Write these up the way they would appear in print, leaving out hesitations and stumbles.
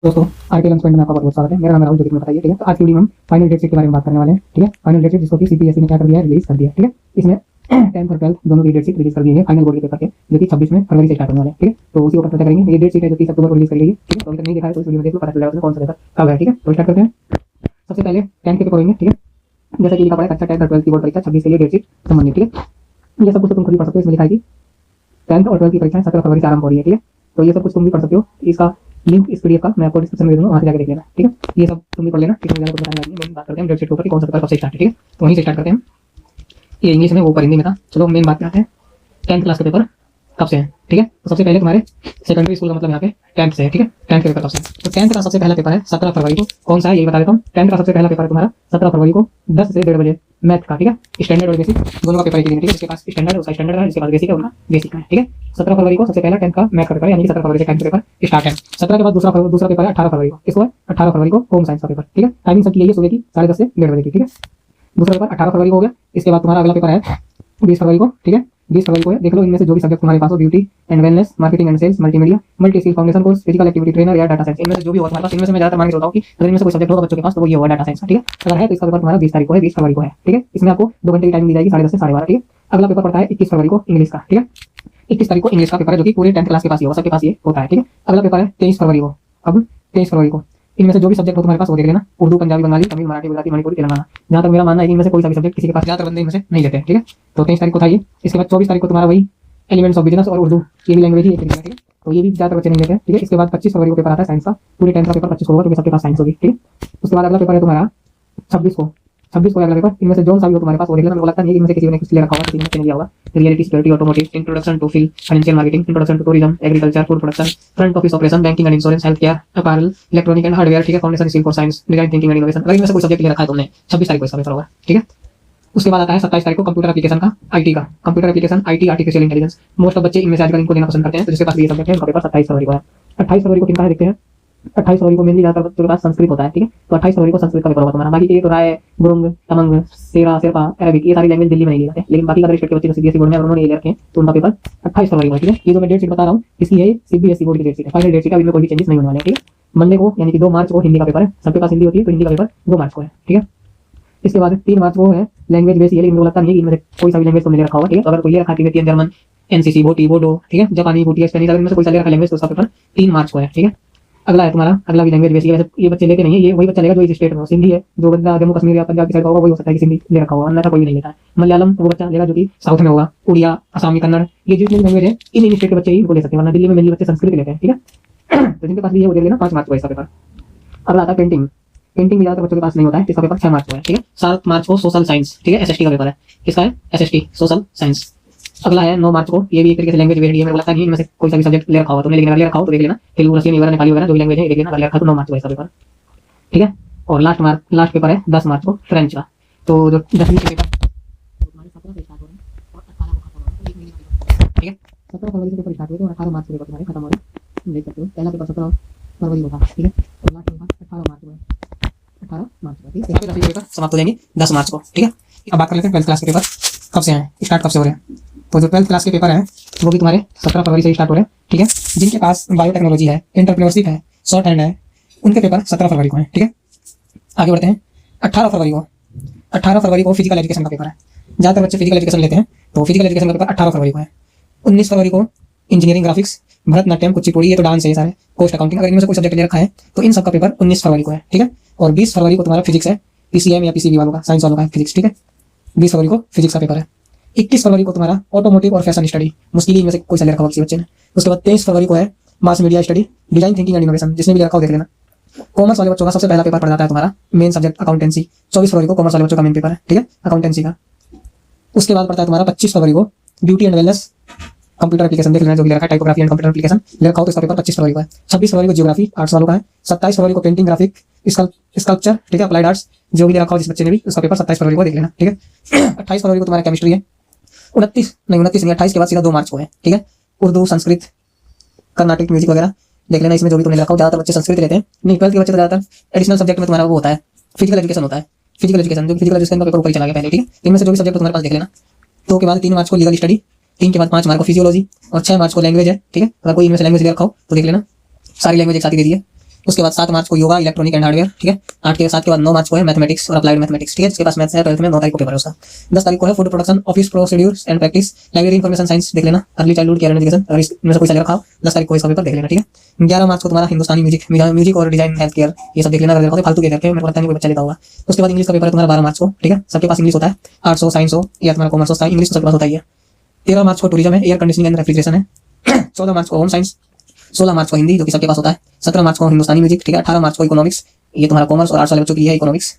दोस्तों R K lunch point में आपका बहुत स्वागत है। मेरा नाम राहुल, जो कि बताइए, ठीक है। तो आज की वीडियो में हम फाइनल डेट शीट के बारे में बात करने वाले हैं, ठीक है। फाइनल डेट शीट जिसको कि सीबीएसई ने क्या कर दिया है, रिलीज कर दिया है, ठीक है। इसमें 10th और 12th दोनों की डेट शीट रिलीज कर दी है फाइनल बोर्ड के पेपर के, जो कि 26 में फरवरी से स्टार्ट होने वाले हैं, ठीक है। तो उसी को चर्चा करेंगे। ये डेट शीट है जो 30 अक्टूबर को रिलीज कर गई है, ठीक है। तो अभी तक नहीं देखा है तो इस वीडियो में देख लो, पता चल जाएगा उसमें कौन सा पेपर कब है, ठीक है। तो स्टार्ट करते हैं। सबसे पहले 10th के पेपर होंगे, ठीक है। जैसा कि लिखा पड़ा है, कक्षा 10 और 12th की बोर्ड परीक्षा 26 के लिए डेट शीट संबंधित, ठीक है। ये सब कुछ तो तुम खुद ही पढ़ सकते हो। इसमें लिखा है कि 10th और 12th की परीक्षाएं 17 फरवरी से आरंभ हो रही है, ठीक है। तो ये सब कुछ तुम भी पढ़ सकते हो। इसका लिंक इस पीडीएफ का मैं आपको डिस्क्रिप्शन में दे दूंगा, वहां से जाकर देख लेना, ठीक है। ये सब तुम भी पढ़ लेना, ठीक है। मुझे बताने लगी मेन बात करते हैं डेट शीट के ऊपर कि कौन सा पेपर कब से स्टार्ट है, ठीक है। तो वहीं से स्टार्ट करते हैं। ये इंग्लिश में, वो ऊपर हिंदी में था। चलो मेन बात पे आते हैं। 10th क्लास के पेपर कब से है, ठीक है। तो सबसे पहले तुम्हारे सेकेंडरी स्कूल का मतलब यहाँ पे 10th से है, ठीक है। 10th के पेपर कब से है? तो 10th का सबसे पहला पेपर है 17 फरवरी को। कौन सा है यही बता देता हूँ। 10th का सबसे पहला पेपर है तुम्हारा 17 फरवरी को 10 से 1:30 बजे मैथ का, ठीक है। स्टैंडर्ड और बेसिक दोनों का पेपर एक ही दिन, ठीक है। जिसके पास स्टैंडर्ड उसका स्टैंडर्ड है, जिसके पास बेसिक है उनका बेसिक है, ठीक है। 17 फरवरी को सबसे पहला 10th का मैथ का पेपर है, यानी कि 17 फरवरी से 10th पेपर स्टार्ट है। 17 के बाद दूसरा पेपर है 18 फरवरी को। किसको है? 18 फरवरी को होम साइंस का पेपर, ठीक है। टाइमिंग सबकी यही है, सुबह की 10:30 से 1:30 बजे की, ठीक है। दूसरा पेपर 18 फरवरी को हो गया। इसके बाद तुम्हारा अगला पेपर है 20 फरवरी को, ठीक है। 20 फरवरी को है। देख लो इनमें से जो भी सब्जेक्ट तुम्हारे पास हो, beauty and wellness, marketing and sales, multimedia, multi skill foundation course, physical activity trainer या डाटा साइंस, इनमें से जो भी हो तुम्हारे पास, इनमें से मैं ज्यादातर मान के चलता हूं कि अगर इनमें से कोई सब्जेक्ट होगा बच्चों के पास तो वो ये होगा डाटा साइंस का, ठीक है। अगर है तो इसका पेपर तुम्हारा 20 तारीख को है, 20 फरवरी को है, ठीक है। इसमें आपको 2 घंटे की टाइम दी जाएगी, 10:30 से 12:30, ठीक है। अगला पेपर पड़ता है 21 फरवरी को इंग्लिश का, ठीक है। 21 तारीख को इंग्लिश का पेपर है, जो कि पूरे 10th क्लास के पास ही होगा, सबके पास ये होता है, ठीक है। अगला पेपर है 23 फरवरी को। अब 23 फरवरी को इनमें से जो भी सब्जेक्ट हो तुम्हारे पास वो देख लेना। उर्दू, पंजाबी, बंगाली, तमिल, मराठी, गुजराती, मणिपुरी, तेलंगाना। जहां तक मेरा मानना है कि इनमें से कोई सा भी सब्जेक्ट किसी के पास ज्यादातर बंदे इनमें से नहीं लेते हैं, ठीक है। तो 23 तारीख को था ये। इसके बाद 24 तारीख को तुम्हारा वही एलिमेंट्स ऑफ बिजनेस और उर्दू, ये भी लैंग्वेज ही एक तरीके का, ठीक है। तो ये भी ज्यादा बच्चे नहीं लेते हैं, ठीक है। इसके बाद 25 फरवरी को पेपर आता है साइंस का। पूरे 10th का पेपर 25 को होगा, क्योंकि सबके पास साइंस होगी, ठीक है। उसके बाद अगला पेपर है तुम्हारा 26 को। 26 को अगला पेपर। इनमें से जो सा भी हो तुम्हारे पास वो देख लेना। मेरे को लगता नहीं है कि इनमें से किसी ने कुछ ले रखा होगा, किसी ने नहीं लिया होगा। Reality, security, automotive, introduction to field, financial marketing, introduction to tourism, agriculture, food production, front office operation, banking and insurance, health care, apparel, electronic and hardware, ठीक है। Foundation skill for science, design thinking and innovation. अगर इनमें से कोई subject ले रखा है तुमने, 26 तारीख को इसका पेपर होगा, ठीक है। उसके बाद आता है 27 तारीख को कंप्यूटर एप्लीकेशन का, आईटी का। Computer application, IT, artificial intelligence. Most of बच्चे इनमें से आजकल इनको लेना पसंद करते हैं, तो जिसके पास ये सब्जेक्ट है उनका पेपर 27 फरवरी को है। 28 फरवरी को किनका है देखते हैं। 28 फरवरी को मेनली ज्यादातर बच्चों के पास संस्कृत होता है, ठीक है। तो 28 फरवरी को संस्कृत का पेपर होगा तुम्हारा। बाकी ये तो राय, गुरुंग, तमंग, सेरा, शेरपा, अरबिक, ये सारी लैंग्वेज दिल्ली में नहीं जाते, लेकिन बाकी अदर स्टेट के बच्चे जो सीबीएसई बोर्ड में उन्होंने ये रखे हैं, तो उनका पेपर 28 फरवरी को है, ठीक है। ये जो मैं डेट शीट बता रहा हूँ इसकी है सीबीएसई बोर्ड की डेट शीट है। फाइनल डेट शीट है, इनमें कोई भी चेंजेस नहीं होने वाले, ठीक है। मंडे को यानी कि 2 मार्च को हिंदी का पेपर है। सबके पास हिंदी होती है, तो हिंदी का पेपर 2 मार्च को है, ठीक है। इसके बाद 3 मार्च को है लैंग्वेज बेस। ये लेकिन मुझे लगता नहीं है कि इनमें से कोई सा भी लैंग्वेज तुमने ले रखा होगा, ठीक है। तो अगर कोई ले रखा है तिब्बतियन, जर्मन, एनसीसी, बोटी, बोडो, ठीक है, जापानी, भूटिया, स्पेनिश, अगर इनमें से कोई सा ले रखा लैंग्वेज तो उसका पेपर 3 मार्च को है, ठीक है। अगला है तुम्हारा, अगला भी लैंग्वेज बेस। वैसे ये बच्चे लेते नहीं है, ये वही बच्चा लेगा जो इस स्टेट में सिंधी है। जो बंदा जम्मू कश्मीर या पंजाब की साइड का होगा वही हो सकता है कि सिंधी ले रखा होगा, अन्यथा कोई नहीं लेता है। मलयालम वो बच्चा लेगा जो कि साउथ में होगा। उड़िया, असमी, कन्नड़, ये जितनी लैंग्वेज है इन स्टेट के बच्चे ही इनको ले सकते हैं, वरना दिल्ली में मेनली बच्चे संस्कृत लेते हैं, ठीक है। तो जिनके पास भी है वो देख लेना, 5 मार्च को इसका पेपर। अगला आता है पेंटिंग। पेंटिंग भी ज्यादातर बच्चों के पास नहीं होता है, इसका पेपर 6 मार्च को है, ठीक है। 7 मार्च को सोशल साइंस, ठीक है, एसएसटी का पेपर है। किसका है? SST, social science. अगला है 9 मार्च को। ये भी एक तरीके से लैंग्वेज बेस्ड है। मेरे को लगता नहीं इनमें से कोई सा भी सब्जेक्ट ले रखा होगा तुमने, लेकिन अगर ले रखा हो तो देख लेना। तेलुगु, रशियन वगैरह, नेपाली वगैरह जो भी लैंग्वेज है देख लेना। अगर ले रखा तो 9 मार्च को इसका पेपर, ठीक है। और लास्ट पेपर है 10 मार्च को फ्रेंच का। तो जो 10वीं के पेपर 17 से स्टार्ट हो रहे हैं और 18 को खत्म हो रहे हैं, एक महीने का पेपर, ठीक है। 17 फरवरी से पेपर स्टार्ट हुए थे और 18 मार्च को पेपर तुम्हारे खत्म हो रहे हैं, देख सकते हो। पहला पेपर 17 फरवरी को था, ठीक है। और लास्ट पेपर 18 मार्च को है, 18 मार्च को, ठीक है। यहाँ पे 10वीं पेपर समाप्त हो जाएंगे 10 मार्च को, ठीक है। अब बात कर लेते हैं 12th क्लास के पेपर कब से हैं, स्टार्ट कब से हो रहे हैं। तो जो 12th क्लास के पेपर हैं वो भी तुम्हारे 17 फरवरी से स्टार्ट हो रहे हैं, ठीक है। जिनके पास बायोटेक्नोलॉजी है, एंटरप्रेन्योरशिप है, शॉर्ट हैंड है, उनके पेपर 17 फरवरी को है, ठीक है। आगे बढ़ते हैं। 18 फरवरी को फिजिकल एजुकेशन का पेपर है। ज्यादातर बच्चे फिजिकल एजुकेशन लेते हैं, तो फिजिकल एजुकेशन का पेपर 18 फरवरी को है। 19 फरवरी को इंजीनियरिंग, ग्राफिक्स, भरतनाट्यम, कुचिपुड़ी, ये तो डांस है सारे, पोस्ट अकाउंटिंग, अगर इनमें से कोई सब्जेक्ट ले रखा है तो इन सबका पेपर 19 फरवरी को है, ठीक है। और 20 फरवरी को तुम्हारा फिजिक्स है, पीसीएम या पीसीबी वालों का, साइंस वालों का फिजिक्स, ठीक है। 20 फरवरी को फिजिक्स का पेपर है। 21 फरवरी को तुम्हारा ऑटोमोटिव और फैशन स्टडी, मुश्किल ही में से कोई सा ले रखा होगा किसी बच्चे ने। उसके बाद 23 फरवरी को है mass media study, design thinking and innovation, जिसने भी ले रखा हो देख लेना। कॉमर्स वाले बच्चों का सबसे पहला पेपर पड़ जाता है तुम्हारा मेन सब्जेक्ट अकाउंटेंसी। 24 फरवरी को कॉमर्स वाले बच्चों का मेन पेपर है, ठीक है, अकाउंटेंसी का। उसके बाद पड़ता है तुम्हारा 25 फरवरी को beauty and wellness, computer application देख लेना जो भी ले रखा है, टाइपोग्राफी एंड कंप्यूटर एप्लीकेशन ले रखा हो तो इसका पेपर 25 फरवरी को है। 26 फरवरी को ज्योग्राफी, आर्ट्स वालों का है। 27 फरवरी को पेंटिंग, ग्राफिक, स्कल्पचर, ठीक है, अप्लाइड आर्ट्स, जो भी ले रखा हो जिस बच्चे ने भी, उसका पेपर 27 फरवरी को देख लेना, ठीक है। 28 फरवरी को तुम्हारा केमिस्ट्री है। 29 नहीं 28 के बाद सीधा 2 मार्च को है, ठीक है। उर्दू, संस्कृत, कर्नाटिक म्यूजिक वगैरह देख लेना। इसमें जो भी तुमने रखा हो, ज्यादातर बच्चे संस्कृत लेते हैं, नहीं 12th के बच्चे तो ज्यादातर एडिशनल सब्जेक्ट में तुम्हारा वो होता है, फिजिकल एजुकेशन होता है। फिजिकल एजुकेशन का पेपर ऊपर ही चला गया पहले, ठीक है। इनमें से जो भी सब्जेक्ट तुम्हारे पास देख लेना। 2 के बाद 3 मार्च को लीगल स्टडी, 3 के बाद 5 मार्च को फिजियोलॉजी और 6 मार्च को लैंग्वेज है, ठीक है। अगर कोई इनमें से लैंग्वेज ले रखा हो तो देख लेना, सारी लैंग्वेज एक साथ ही दे दी है। उसके बाद 7 मार्च को योगा, इलेक्ट्रॉनिक एंड हार्डवेयर, ठीक है। 7 के बाद 9 मार्च को है मैथमेटिक्स और अप्लाइड मैथमेटिक्स, ठीक है। इसके पास मैथ्स है 12th में 9 तारीख को पेपर है उसका। 10 तारीख को है food production, office procedures and practice, library information science देख लेना, early childhood care and education, अगर इसमें से कोई सब्जेक्ट रखा 10 तारीख को इसका पेपर देख लेना, ठीक है। 11 मार्च को तुम्हारा हिंदुस्तानी म्यूजिक और डिजाइन हेल्थ केयर, ये सब देख लेना, अगर फालतू के करके मेरे को लगता नहीं कोई बच्चा लेता होगा। उसके बाद इंग्लिश का पेपर है तुम्हारा 12 मार्च को, ठीक है। सबके पास इंग्लिश होता है, आर्ट्स हो, साइंस हो या तुम्हारा कॉमर्स होता है, इंग्लिश तो सबके पास होता ही है। 13 मार्च को टूरिज्म है, एयर कंडीशनिंग एंड रेफ्रिजरेशन है। 14 मार्च को होम साइंस, 16 मार्च को हिंदी जो कि सबके पास होता है, 17 मार्च को हिंदुस्तानी म्यूजिक, ठीक है। 18 मार्च को इकोनॉमिक्स, ये तुम्हारा कॉमर्स और आर्ट्स वाले बच्चों की है इकोनॉमिक्स।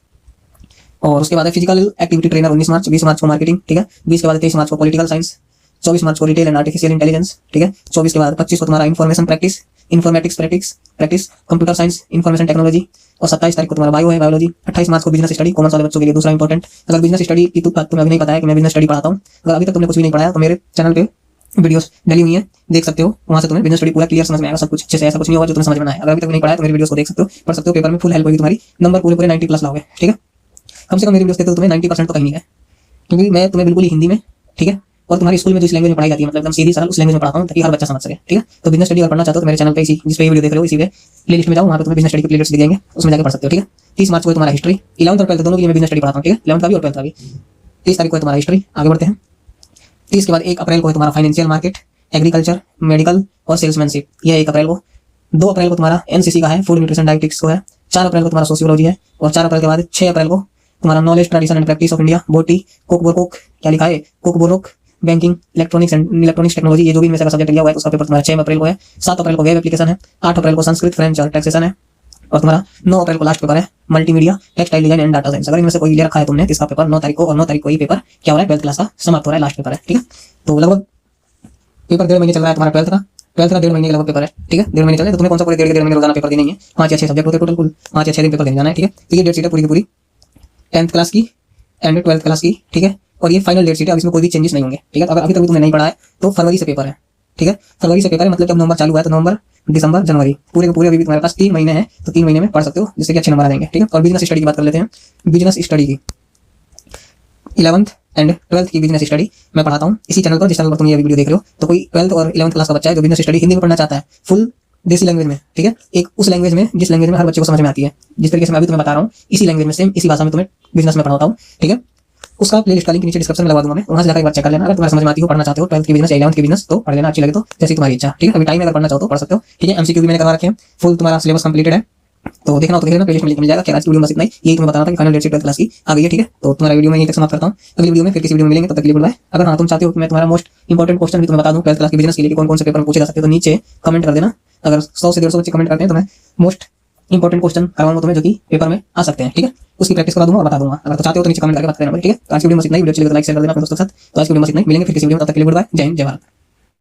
और उसके बाद है फिजिकल एक्टिविटी ट्रेनर 19 मार्च, 20 मार्च को मार्केटिंग, ठीक है। 20 के बाद 23 मार्च को पॉलिटिकल साइंस, 24 मार्च को रिटेल एंड आर्टिफिशियल इंटेलिजेंस, ठीक है। 24 के बाद 25 को तुम्हारा information practice, informatics practice, computer science, information technology, और 27 तारीख को तुम्हारा बायो है, बायोलॉजी। 28 मार्च को बिजनेस स्टडी, कॉमर्स वाले बच्चों के लिए दूसरा इंपॉर्टेंट। अगर बिजनेस स्टडी की तुम्हें अभी नहीं पता है कि मैं बिजनेस स्टडी पढ़ाता हूँ, अगर अभी तक तुमने कुछ भी नहीं पढ़ाया तो मेरे चैनल पे वीडियोस डली हुई है, देख सकते हो, वहां से तुम्हें बिजनेस स्टडी पूरा क्लियर समझ में आएगा, सब कुछ अच्छे से, ऐसा कुछ नहीं होगा जो तुम्हें समझ में ना आए। अगर अभी तक नहीं पढ़ाया तो मेरी वीडियोस को देख सकते हो, पढ़ सकते हो, पेपर में फुल हेल्प होगी तुम्हारी, नंबर पूरे 90+ लाओगे, ठीक है। कम से कम मेरी वीडियोस देखते हो तुम्हें 90% तो कहीं नहीं है, क्योंकि मैं तुम्हें बिल्कुल ही हिंदी में, ठीक है, और तुम्हारी स्कूल में जिस लैंग्वेज में पढ़ाई जाती है, मतलब एकदम सीधी सरल उस लैंग्वेज में पढ़ाता हूं ताकि हर बच्चा समझ सके, ठीक है। तो बिजनेस स्टडी अगर पढ़ना चाहते हो तो मेरे चैनल पे इसी जिस पे वीडियो देख रहे हो इसी पे प्लेलिस्ट में जाओ, वहां पे तुम्हें बिजनेस स्टडी के प्लेलिस्ट दिख जाएंगे, उसमें जाकर पढ़ सकते हो, ठीक है। 30 मार्च को तुम्हारा हिस्ट्री, 11th और 12th दोनों की मैं बिजनेस स्टडी पढ़ाता हूं, ठीक है, 11th का भी और 12th का भी। 30 तारीख को तुम्हारा हिस्ट्री, आगे बढ़ते हैं। 30 के बाद 1 अप्रैल को है तुम्हारा फाइनेंशियल मार्केट, एग्रीकल्चर, मेडिकल और सेल्समैनशिप, यह 1 अप्रैल को। 2 अप्रैल को तुम्हारा एनसीसी का है, फूड न्यूट्रिशन डायटिक्स को है। 4 अप्रैल को तुम्हारा सोशियोलॉजी है, और 4 अप्रैल के बाद 6 अप्रैल को तुम्हारा knowledge tradition and practice of India, बोटी, कोक क्या लिखा है, कोक, बैंकिंग, इलेक्ट्रॉनिक्स टेक्नोलॉजी, ये जो भी इनमें से सब्जेक्ट लिया हुआ है उसका पेपर तुम्हारा 6 अप्रैल को है। 7 अप्रैल को वेब एप्लीकेशन है। 8 अप्रैल को संस्कृत, फ्रेंच और टैक्सेशन है, और तुम्हारा 9 अप्रैल को लास्ट पेपर है multimedia, textile design and data science. अगर इनमें से कोई ले रखा है तुमने तो इसका पेपर 9 तारीख को, और 9 तारीख को ये पेपर क्या हो रहा है, 12th क्लास का समाप्त हो रहा है, लास्ट पेपर है, ठीक है। तो लगभग पेपर 1.5 महीने चल रहा है तुम्हारा 12th का 1.5 महीने का लगभग पेपर है, ठीक है। 1.5 महीने चल रहे, तो तुम्हें कौन सा पूरे 1.5 महीने रोजाना पेपर देने है, 5 या 6 सब्जेक्ट होते हैं टोटल, कुल 5 या 6 दिन पेपर देने जाना है, ठीक है। तो ये डेट शीट है पूरी की पूरी 10th क्लास की एंड 12th क्लास की, ठीक है। और ये फाइनल डेट शीट है, अब इसमें कोई भी चेंजेस नहीं होंगे, ठीक है। अगर अभी तक तुमने नहीं पढ़ा है तो फरवरी से पेपर है, ठीक है। फरवरी से पेपर है, मतलब जब नवंबर चालू हुआ है तो नवंबर, दिसंबर, जनवरी, पूरे के पूरे अभी तुम्हारे पास 3 महीने हैं, तो 3 महीने में पढ़ सकते हो, जिससे कि अच्छे नंबर आ जाएंगे, ठीक है। और बिजनेस स्टडी की बात कर लेते हैं। बिजनेस स्टडी की 11th एंड 12th की बिजनेस स्टडी मैं पढ़ाता हूँ इसी चैनल पर, जिस चैनल पर तुम ये वीडियो देख रहे हो। तो कोई 12th और 11th क्लास का बच्चा है जो बिजनेस स्टडी हिंदी में पढ़ना चाहता है, फुल देसी लैंग्वेज में, ठीक है, एक उस लैंग्वेज में जिस लैंग्वेज में हर बच्चे को समझ में आती है, जिस तरीके से मैं अभी तुम्हें बता रहा हूँ, इसी लैंग्वेज में सेम इसी भाषा में तुम्हें बिजनेस में पढ़ाता हूँ, ठीक है। उसका प्लेलिस्ट का लिंक नीचे डिस्क्रिप्शन में लगा दूंगा मैं, वहां से जाकर एक बार चेक कर लेना। अगर तुम्हारे समझ में आती हो, पढ़ना चाहते हो 12th की बिजनेस या 11th की बिजनेस, तो पढ़ लेना, अच्छी लगे तो, जैसी तुम्हारी इच्छा, ठीक है। अभी टाइम में अगर पढ़ना चाहो तो पढ़ सकते हो, ठीक है। एमसीक्यू भी मैंने करवा रखे हैं, फुल तुम्हारा सिलेबस कंप्लीटेड है, तो देखना हो तो देखना, प्लेलिस्ट में लिंक मिल जाएगा। क्या आज की वीडियो में इतना ही, यही तुम्हें बताना था कि final date sheet 12th class की आ गई है, ठीक है। तो तुम्हारा वीडियो में यहीं तक समाप्त करता हूँ, अगली वीडियो में फिर किसी वीडियो में मिलेंगे, तब तक के लिए गुड बाय। अगर हाँ तुम चाहते हो कि मैं तुम्हारा मोस्ट इंपॉर्टेंट क्वेश्चन भी तुम्हें बता दूं 12th क्लास की बिजनेस के लिए कौन कौन से पेपर में पूछे जा सकते हैं, तो नीचे कमेंट कर देना। अगर 100 से 150 बच्चे कमेंट करते हैं तो मैं मोस्ट इंपॉर्टेंट क्वेश्चन करवाऊंगा तुम्हें, जो कि पेपर में आ सकते हैं, ठीक है। उसकी प्रैक्टिस करा दूंगा और बता दूंगा। अगर तो चाहते हो तो नीचे कमेंट करके बता देना, ठीक है। आज की वीडियो में इतना ही, वीडियो अच्छी लगे तो लाइक शेयर कर देना अपने दोस्तों के साथ। तो आज की वीडियो में इतना ही, मिलेंगे फिर किसी वीडियो में, तब तक के लिए गुड बाय, जय हिंद, जय भारत।